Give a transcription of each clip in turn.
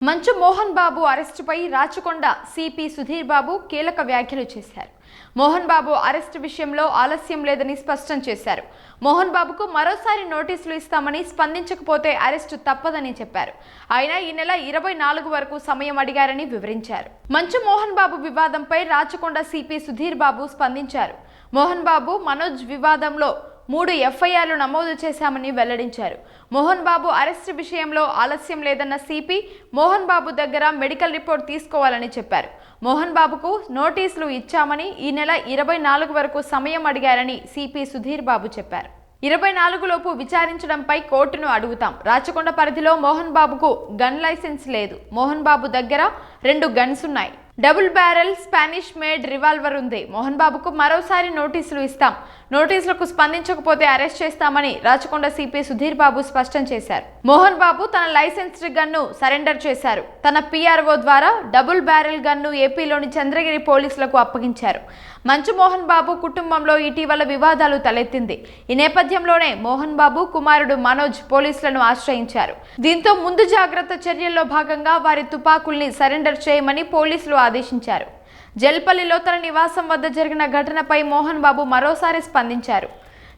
మంచు మోహన్ బాబు అరెస్టుపై రాచకొండ సిపి సుధీర్ బాబు కీలక వ్యాఖ్యలు చేశారు. మోహన్ బాబు అరెస్టు విషయంలో ఆలస్యం లేదని స్పష్టం చేశారు. మోహన్ బాబుకు మరోసారి నోటీసులు ఇస్తామని, స్పందించకపోతే అరెస్టు తప్పదని చెప్పారు. ఆయన ఈ నెల 24 వరకు సమయం అడిగారని వివరించారు. మంచు మోహన్ బాబు వివాదంపై రాచకొండ సిపి సుధీర్ బాబు స్పందించారు. మోహన్ బాబు, మనోజ్ వివాదంలో 3 ఎఫ్ఐఆర్లు నమోదు చేశామని వెల్లడించారు. మోహన్ బాబు అరెస్టు విషయంలో ఆలస్యం లేదన్న సిపి మోహన్ బాబు దగ్గర మెడికల్ రిపోర్ట్ తీసుకోవాలని చెప్పారు. మోహన్ బాబుకు నోటీసులు ఇచ్చామని, ఈ నెల 24 వరకు సమయం అడిగారని సిపి సుధీర్ బాబు చెప్పారు. 24 లోపు విచారించడంపై కోర్టును అడుగుతాం. రాచకొండ పరిధిలో మోహన్ బాబుకు గన్ లైసెన్స్ లేదు. మోహన్ బాబు దగ్గర 2 గన్స్ ఉన్నాయి. Double barrel Spanish made revolver ఉంది. మోహన్ బాబుకు మరోసారి నోటీసులు ఇస్తాం. నోటీసులకు స్పందించకపోతే అరెస్ట్ చేస్తామని రాచకొండ సిపి సుధీర్ బాబు స్పష్టం చేశారు. మోహన్ బాబు తన లైసెన్స్డ్ గన్ను సరెండర్ చేశారు. తన పిఆర్ఓ ద్వారా డబుల్ బ్యారెల్ గన్ను ఏపీలోని చంద్రగిరి పోలీసులకు అప్పగించారు. మంచు మోహన్ బాబు కుటుంబంలో ఇటీవల వివాదాలు తలెత్తింది. ఈ నేపథ్యంలోనే మోహన్ బాబు కుమారుడు మనోజ్ పోలీసులను ఆశ్రయించారు. దీంతో ముందు జాగ్రత్త చర్యల్లో భాగంగా వారి తుపాకుల్ని సరెండర్ చేయమని పోలీసులు ఆదేశించారు. జల్పల్లిలో తన నివాసం వద్ద జరిగిన ఘటనపై మోహన్ బాబు మరోసారి స్పందించారు.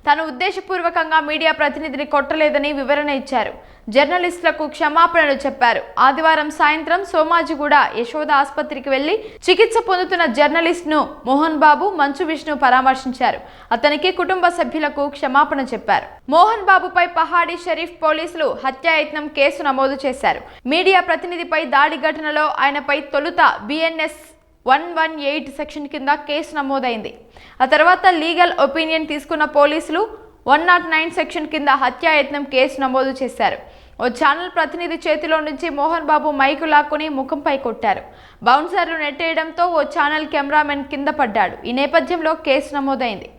తాను ఉద్దేశపూర్వకంగా మీడియా ప్రతినిధిని కొట్టలేదని వివరణ ఇచ్చారు. జర్నలిస్టులకు క్షమాపణలు చెప్పారు. ఆదివారం సాయంత్రం సోమాజిగూడ యశోద ఆసుపత్రికి వెళ్లి చికిత్స పొందుతున్న జర్నలిస్ట్ను మోహన్ బాబు, మంచు విష్ణు పరామర్శించారు. అతనికి కుటుంబ సభ్యులకు క్షమాపణ చెప్పారు. మోహన్ బాబుపై పహాడీ షరీఫ్ పోలీసులు హత్యాయత్నం కేసు నమోదు చేశారు. మీడియా ప్రతినిధిపై దాడి ఘటనలో ఆయనపై తొలుత BNS 118 సెక్షన్ కింద కేసు నమోదైంది. ఆ తర్వాత లీగల్ ఒపీనియన్ తీసుకున్న పోలీసులు 109 సెక్షన్ కింద హత్యాయత్నం కేసు నమోదు చేశారు. ఓ ఛానల్ ప్రతినిధి చేతిలో నుంచి మోహన్ బాబు మైకు లాక్కుని ముఖంపై కొట్టారు. బౌన్సర్లు నెట్టేయడంతో ఓ ఛానల్ కెమెరామెన్ కింద పడ్డాడు. ఈ నేపథ్యంలో కేసు నమోదైంది.